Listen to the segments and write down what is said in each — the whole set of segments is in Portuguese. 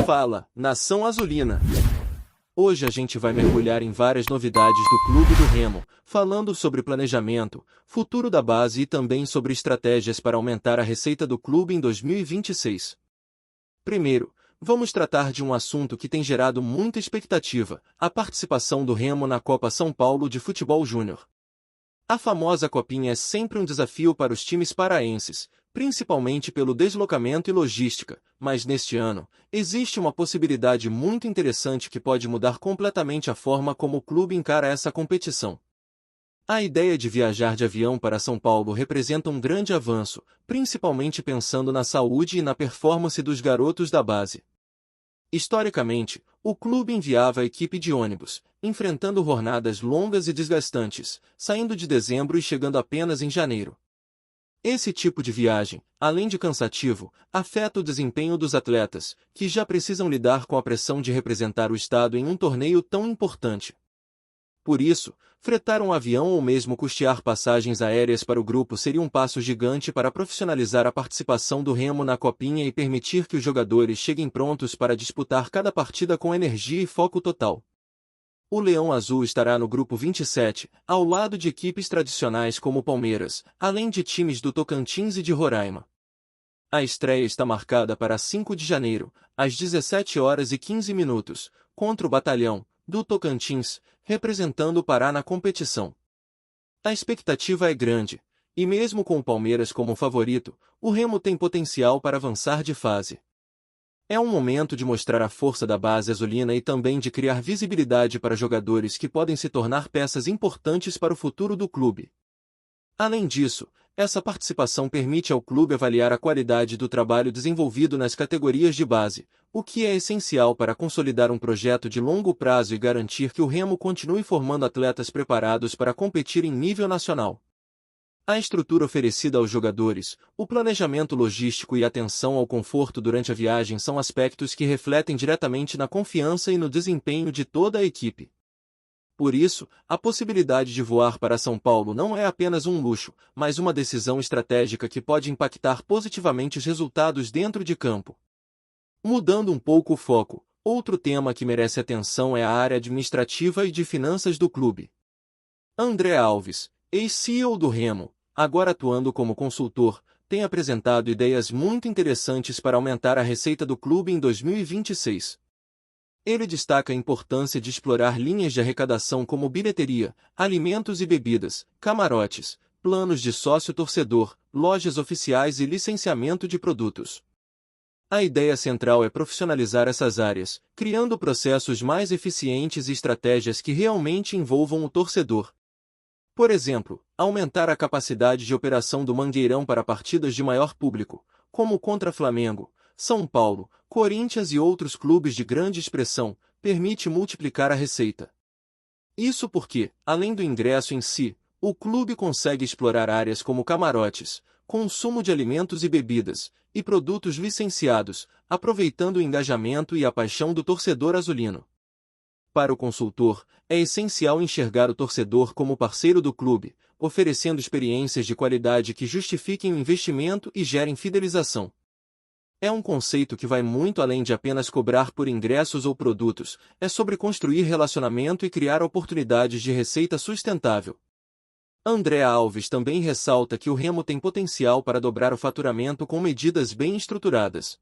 Fala, Nação Azulina! Hoje a gente vai mergulhar em várias novidades do Clube do Remo, falando sobre planejamento, futuro da base e também sobre estratégias para aumentar a receita do clube em 2026. Primeiro, vamos tratar de um assunto que tem gerado muita expectativa, a participação do Remo na Copa São Paulo de Futebol Júnior. A famosa Copinha é sempre um desafio para os times paraenses, principalmente pelo deslocamento e logística, mas neste ano, existe uma possibilidade muito interessante que pode mudar completamente a forma como o clube encara essa competição. A ideia de viajar de avião para São Paulo representa um grande avanço, principalmente pensando na saúde e na performance dos garotos da base. Historicamente, o clube enviava a equipe de ônibus, enfrentando jornadas longas e desgastantes, saindo de dezembro e chegando apenas em janeiro. Esse tipo de viagem, além de cansativo, afeta o desempenho dos atletas, que já precisam lidar com a pressão de representar o estado em um torneio tão importante. Por isso, fretar um avião ou mesmo custear passagens aéreas para o grupo seria um passo gigante para profissionalizar a participação do Remo na Copinha e permitir que os jogadores cheguem prontos para disputar cada partida com energia e foco total. O Leão Azul estará no grupo 27, ao lado de equipes tradicionais como o Palmeiras, além de times do Tocantins e de Roraima. A estreia está marcada para 5 de janeiro, às 17h15, contra o Batalhão, do Tocantins, representando o Pará na competição. A expectativa é grande, e mesmo com o Palmeiras como favorito, o Remo tem potencial para avançar de fase. É um momento de mostrar a força da base azulina e também de criar visibilidade para jogadores que podem se tornar peças importantes para o futuro do clube. Além disso, essa participação permite ao clube avaliar a qualidade do trabalho desenvolvido nas categorias de base, o que é essencial para consolidar um projeto de longo prazo e garantir que o Remo continue formando atletas preparados para competir em nível nacional. A estrutura oferecida aos jogadores, o planejamento logístico e a atenção ao conforto durante a viagem são aspectos que refletem diretamente na confiança e no desempenho de toda a equipe. Por isso, a possibilidade de voar para São Paulo não é apenas um luxo, mas uma decisão estratégica que pode impactar positivamente os resultados dentro de campo. Mudando um pouco o foco, outro tema que merece atenção é a área administrativa e de finanças do clube. André Alves, ex-CEO do Remo, agora atuando como consultor, tem apresentado ideias muito interessantes para aumentar a receita do clube em 2026. Ele destaca a importância de explorar linhas de arrecadação como bilheteria, alimentos e bebidas, camarotes, planos de sócio-torcedor, lojas oficiais e licenciamento de produtos. A ideia central é profissionalizar essas áreas, criando processos mais eficientes e estratégias que realmente envolvam o torcedor. Por exemplo, aumentar a capacidade de operação do Mangueirão para partidas de maior público, como contra Flamengo, São Paulo, Corinthians e outros clubes de grande expressão, permite multiplicar a receita. Isso porque, além do ingresso em si, o clube consegue explorar áreas como camarotes, consumo de alimentos e bebidas, e produtos licenciados, aproveitando o engajamento e a paixão do torcedor azulino. Para o consultor, é essencial enxergar o torcedor como parceiro do clube, oferecendo experiências de qualidade que justifiquem o investimento e gerem fidelização. É um conceito que vai muito além de apenas cobrar por ingressos ou produtos, é sobre construir relacionamento e criar oportunidades de receita sustentável. André Alves também ressalta que o Remo tem potencial para dobrar o faturamento com medidas bem estruturadas.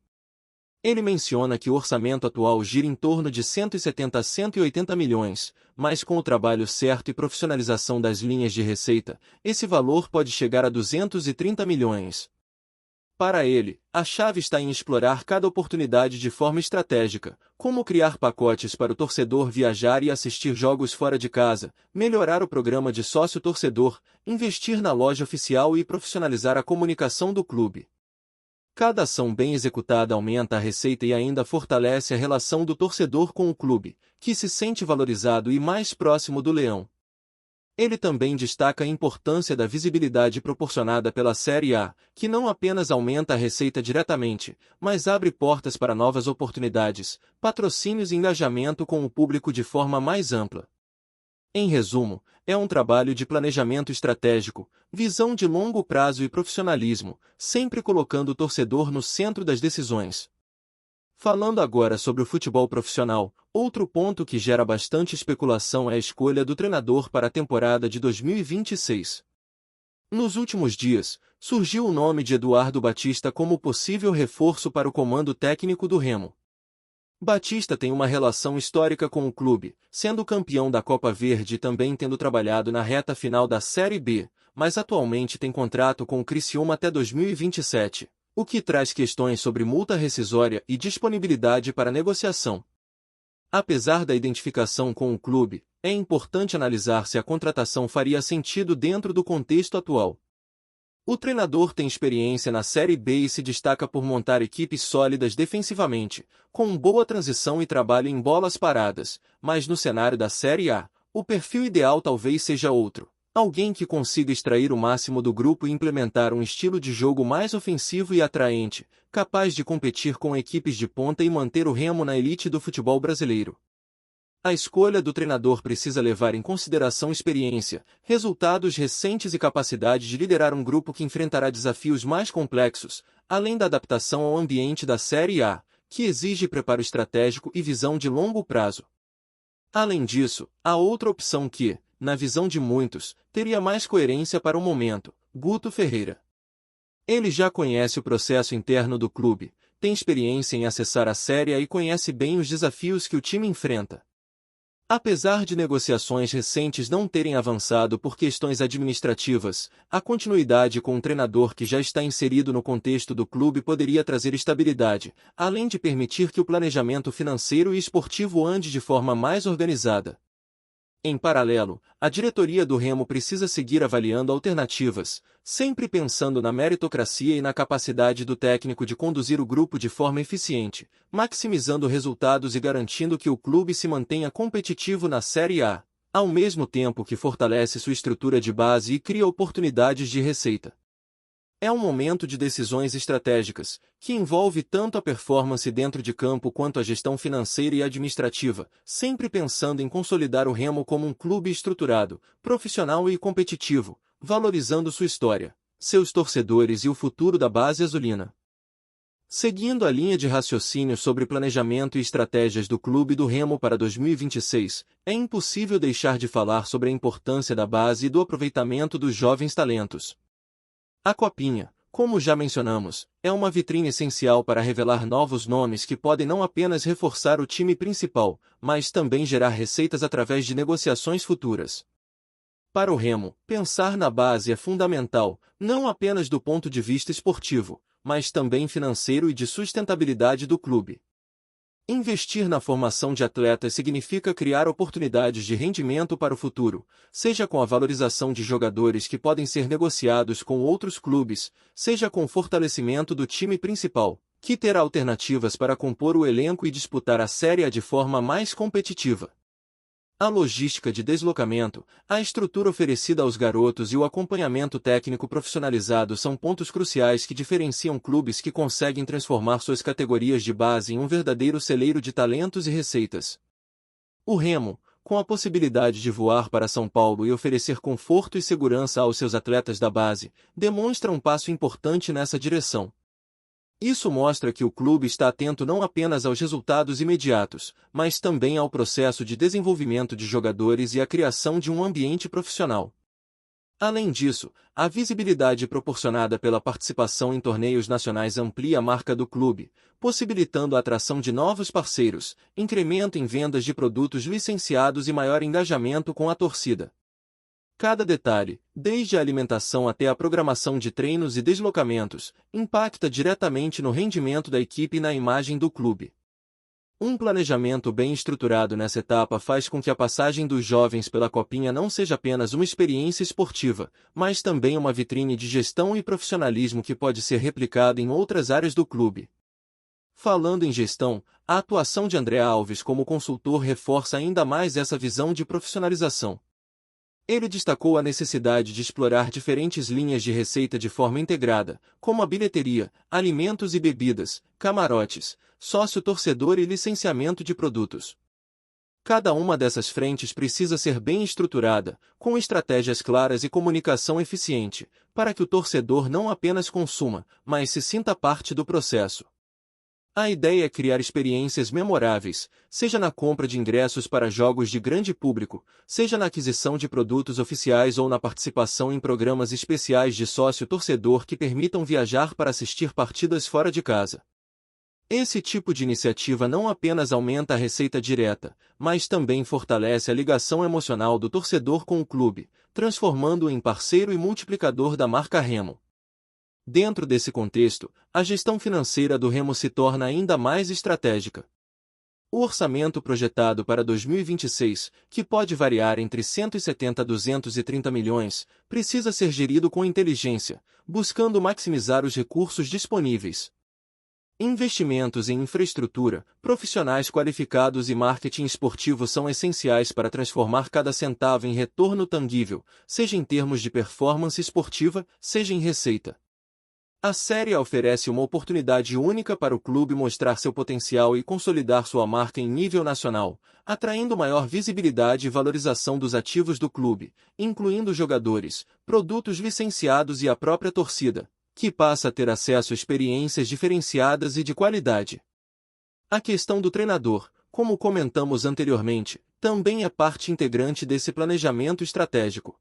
Ele menciona que o orçamento atual gira em torno de 170 a 180 milhões, mas com o trabalho certo e profissionalização das linhas de receita, esse valor pode chegar a 230 milhões. Para ele, a chave está em explorar cada oportunidade de forma estratégica, como criar pacotes para o torcedor viajar e assistir jogos fora de casa, melhorar o programa de sócio-torcedor, investir na loja oficial e profissionalizar a comunicação do clube. Cada ação bem executada aumenta a receita e ainda fortalece a relação do torcedor com o clube, que se sente valorizado e mais próximo do Leão. Ele também destaca a importância da visibilidade proporcionada pela Série A, que não apenas aumenta a receita diretamente, mas abre portas para novas oportunidades, patrocínios e engajamento com o público de forma mais ampla. Em resumo, é um trabalho de planejamento estratégico, visão de longo prazo e profissionalismo, sempre colocando o torcedor no centro das decisões. Falando agora sobre o futebol profissional, outro ponto que gera bastante especulação é a escolha do treinador para a temporada de 2026. Nos últimos dias, surgiu o nome de Eduardo Batista como possível reforço para o comando técnico do Remo. Batista tem uma relação histórica com o clube, sendo campeão da Copa Verde e também tendo trabalhado na reta final da Série B, mas atualmente tem contrato com o Criciúma até 2027, o que traz questões sobre multa rescisória e disponibilidade para negociação. Apesar da identificação com o clube, é importante analisar se a contratação faria sentido dentro do contexto atual. O treinador tem experiência na Série B e se destaca por montar equipes sólidas defensivamente, com boa transição e trabalho em bolas paradas, mas no cenário da Série A, o perfil ideal talvez seja outro. Alguém que consiga extrair o máximo do grupo e implementar um estilo de jogo mais ofensivo e atraente, capaz de competir com equipes de ponta e manter o Remo na elite do futebol brasileiro. A escolha do treinador precisa levar em consideração experiência, resultados recentes e capacidade de liderar um grupo que enfrentará desafios mais complexos, além da adaptação ao ambiente da Série A, que exige preparo estratégico e visão de longo prazo. Além disso, há outra opção que, na visão de muitos, teria mais coerência para o momento: Guto Ferreira. Ele já conhece o processo interno do clube, tem experiência em acessar a Série A e conhece bem os desafios que o time enfrenta. Apesar de negociações recentes não terem avançado por questões administrativas, a continuidade com um treinador que já está inserido no contexto do clube poderia trazer estabilidade, além de permitir que o planejamento financeiro e esportivo ande de forma mais organizada. Em paralelo, a diretoria do Remo precisa seguir avaliando alternativas, sempre pensando na meritocracia e na capacidade do técnico de conduzir o grupo de forma eficiente, maximizando resultados e garantindo que o clube se mantenha competitivo na Série A, ao mesmo tempo que fortalece sua estrutura de base e cria oportunidades de receita. É um momento de decisões estratégicas, que envolve tanto a performance dentro de campo quanto a gestão financeira e administrativa, sempre pensando em consolidar o Remo como um clube estruturado, profissional e competitivo, valorizando sua história, seus torcedores e o futuro da base azulina. Seguindo a linha de raciocínio sobre planejamento e estratégias do clube do Remo para 2026, é impossível deixar de falar sobre a importância da base e do aproveitamento dos jovens talentos. A Copinha, como já mencionamos, é uma vitrine essencial para revelar novos nomes que podem não apenas reforçar o time principal, mas também gerar receitas através de negociações futuras. Para o Remo, pensar na base é fundamental, não apenas do ponto de vista esportivo, mas também financeiro e de sustentabilidade do clube. Investir na formação de atletas significa criar oportunidades de rendimento para o futuro, seja com a valorização de jogadores que podem ser negociados com outros clubes, seja com o fortalecimento do time principal, que terá alternativas para compor o elenco e disputar a Série A de forma mais competitiva. A logística de deslocamento, a estrutura oferecida aos garotos e o acompanhamento técnico profissionalizado são pontos cruciais que diferenciam clubes que conseguem transformar suas categorias de base em um verdadeiro celeiro de talentos e receitas. O Remo, com a possibilidade de voar para São Paulo e oferecer conforto e segurança aos seus atletas da base, demonstra um passo importante nessa direção. Isso mostra que o clube está atento não apenas aos resultados imediatos, mas também ao processo de desenvolvimento de jogadores e à criação de um ambiente profissional. Além disso, a visibilidade proporcionada pela participação em torneios nacionais amplia a marca do clube, possibilitando a atração de novos parceiros, incremento em vendas de produtos licenciados e maior engajamento com a torcida. Cada detalhe, desde a alimentação até a programação de treinos e deslocamentos, impacta diretamente no rendimento da equipe e na imagem do clube. Um planejamento bem estruturado nessa etapa faz com que a passagem dos jovens pela Copinha não seja apenas uma experiência esportiva, mas também uma vitrine de gestão e profissionalismo que pode ser replicada em outras áreas do clube. Falando em gestão, a atuação de André Alves como consultor reforça ainda mais essa visão de profissionalização. Ele destacou a necessidade de explorar diferentes linhas de receita de forma integrada, como a bilheteria, alimentos e bebidas, camarotes, sócio-torcedor e licenciamento de produtos. Cada uma dessas frentes precisa ser bem estruturada, com estratégias claras e comunicação eficiente, para que o torcedor não apenas consuma, mas se sinta parte do processo. A ideia é criar experiências memoráveis, seja na compra de ingressos para jogos de grande público, seja na aquisição de produtos oficiais ou na participação em programas especiais de sócio-torcedor que permitam viajar para assistir partidas fora de casa. Esse tipo de iniciativa não apenas aumenta a receita direta, mas também fortalece a ligação emocional do torcedor com o clube, transformando-o em parceiro e multiplicador da marca Remo. Dentro desse contexto, a gestão financeira do Remo se torna ainda mais estratégica. O orçamento projetado para 2026, que pode variar entre 170 a 230 milhões, precisa ser gerido com inteligência, buscando maximizar os recursos disponíveis. Investimentos em infraestrutura, profissionais qualificados e marketing esportivo são essenciais para transformar cada centavo em retorno tangível, seja em termos de performance esportiva, seja em receita. A Série A oferece uma oportunidade única para o clube mostrar seu potencial e consolidar sua marca em nível nacional, atraindo maior visibilidade e valorização dos ativos do clube, incluindo jogadores, produtos licenciados e a própria torcida, que passa a ter acesso a experiências diferenciadas e de qualidade. A questão do treinador, como comentamos anteriormente, também é parte integrante desse planejamento estratégico.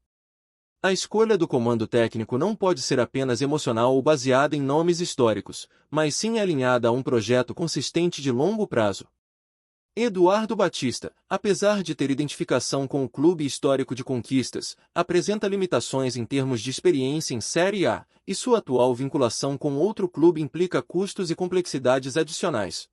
A escolha do comando técnico não pode ser apenas emocional ou baseada em nomes históricos, mas sim alinhada a um projeto consistente de longo prazo. Eduardo Batista, apesar de ter identificação com o clube histórico de conquistas, apresenta limitações em termos de experiência em Série A, e sua atual vinculação com outro clube implica custos e complexidades adicionais.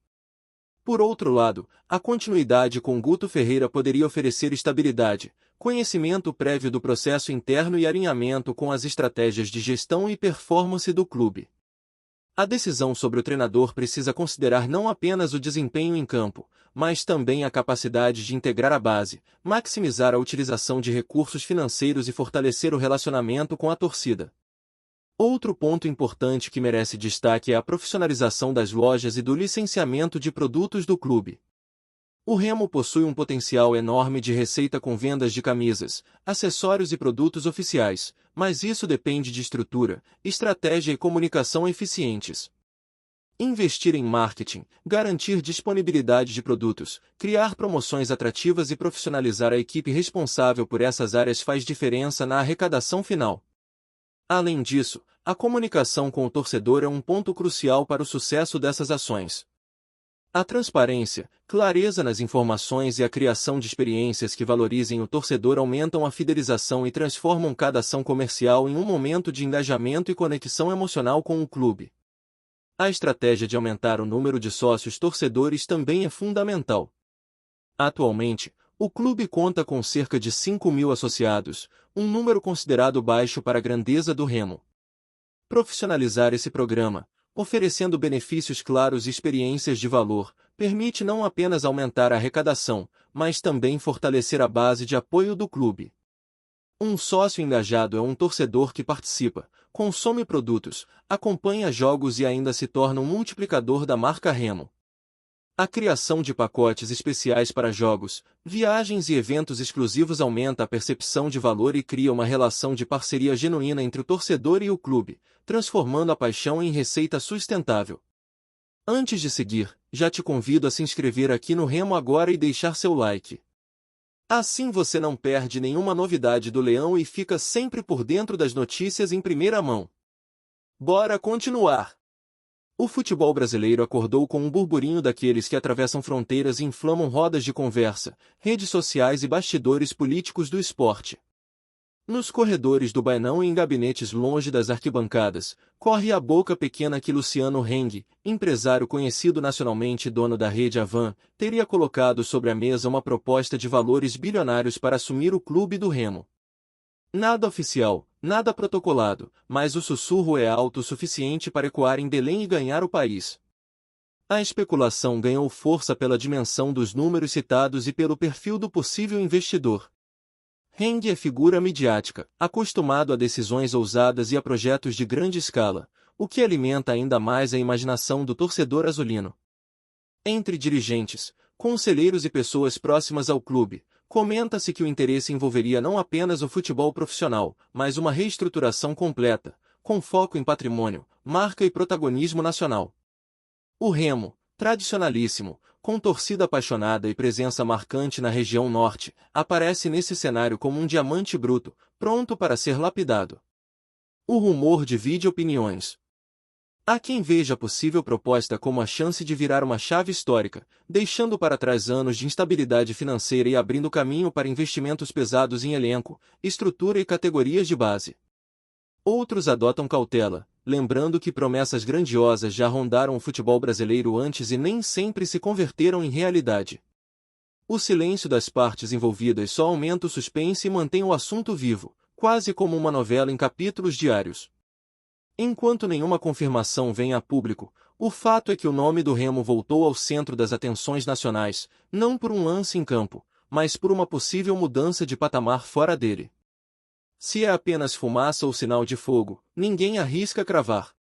Por outro lado, a continuidade com Guto Ferreira poderia oferecer estabilidade, conhecimento prévio do processo interno e alinhamento com as estratégias de gestão e performance do clube. A decisão sobre o treinador precisa considerar não apenas o desempenho em campo, mas também a capacidade de integrar a base, maximizar a utilização de recursos financeiros e fortalecer o relacionamento com a torcida. Outro ponto importante que merece destaque é a profissionalização das lojas e do licenciamento de produtos do clube. O Remo possui um potencial enorme de receita com vendas de camisas, acessórios e produtos oficiais, mas isso depende de estrutura, estratégia e comunicação eficientes. Investir em marketing, garantir disponibilidade de produtos, criar promoções atrativas e profissionalizar a equipe responsável por essas áreas faz diferença na arrecadação final. Além disso, a comunicação com o torcedor é um ponto crucial para o sucesso dessas ações. A transparência, clareza nas informações e a criação de experiências que valorizem o torcedor aumentam a fidelização e transformam cada ação comercial em um momento de engajamento e conexão emocional com o clube. A estratégia de aumentar o número de sócios torcedores também é fundamental. Atualmente, o clube conta com cerca de 5.000 associados, um número considerado baixo para a grandeza do Remo. Profissionalizar esse programa, oferecendo benefícios claros e experiências de valor, permite não apenas aumentar a arrecadação, mas também fortalecer a base de apoio do clube. Um sócio engajado é um torcedor que participa, consome produtos, acompanha jogos e ainda se torna um multiplicador da marca Remo. A criação de pacotes especiais para jogos, viagens e eventos exclusivos aumenta a percepção de valor e cria uma relação de parceria genuína entre o torcedor e o clube, transformando a paixão em receita sustentável. Antes de seguir, já te convido a se inscrever aqui no Remo agora e deixar seu like. Assim você não perde nenhuma novidade do Leão e fica sempre por dentro das notícias em primeira mão. Bora continuar! O futebol brasileiro acordou com um burburinho daqueles que atravessam fronteiras e inflamam rodas de conversa, redes sociais e bastidores políticos do esporte. Nos corredores do Bainão e em gabinetes longe das arquibancadas, corre a boca pequena que Luciano Heng, empresário conhecido nacionalmente e dono da rede Avan, teria colocado sobre a mesa uma proposta de valores bilionários para assumir o clube do Remo. Nada oficial, nada protocolado, mas o sussurro é alto o suficiente para ecoar em Belém e ganhar o país. A especulação ganhou força pela dimensão dos números citados e pelo perfil do possível investidor. Heng é figura midiática, acostumado a decisões ousadas e a projetos de grande escala, o que alimenta ainda mais a imaginação do torcedor azulino. Entre dirigentes, conselheiros e pessoas próximas ao clube, comenta-se que o interesse envolveria não apenas o futebol profissional, mas uma reestruturação completa, com foco em patrimônio, marca e protagonismo nacional. O Remo, Tradicionalíssimo, com torcida apaixonada e presença marcante na região norte, aparece nesse cenário como um diamante bruto, pronto para ser lapidado. O rumor divide opiniões. Há quem veja a possível proposta como a chance de virar uma chave histórica, deixando para trás anos de instabilidade financeira e abrindo caminho para investimentos pesados em elenco, estrutura e categorias de base. Outros adotam cautela, lembrando que promessas grandiosas já rondaram o futebol brasileiro antes e nem sempre se converteram em realidade. O silêncio das partes envolvidas só aumenta o suspense e mantém o assunto vivo, quase como uma novela em capítulos diários. Enquanto nenhuma confirmação vem a público, o fato é que o nome do Remo voltou ao centro das atenções nacionais, não por um lance em campo, mas por uma possível mudança de patamar fora dele. Se é apenas fumaça ou sinal de fogo, ninguém arrisca cravar.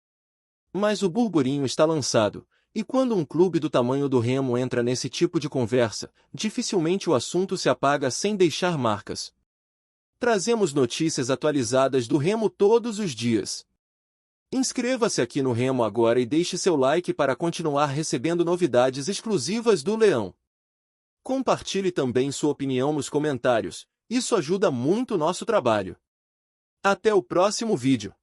Mas o burburinho está lançado, e quando um clube do tamanho do Remo entra nesse tipo de conversa, dificilmente o assunto se apaga sem deixar marcas. Trazemos notícias atualizadas do Remo todos os dias. Inscreva-se aqui no Remo agora e deixe seu like para continuar recebendo novidades exclusivas do Leão. Compartilhe também sua opinião nos comentários, isso ajuda muito o nosso trabalho. Até o próximo vídeo.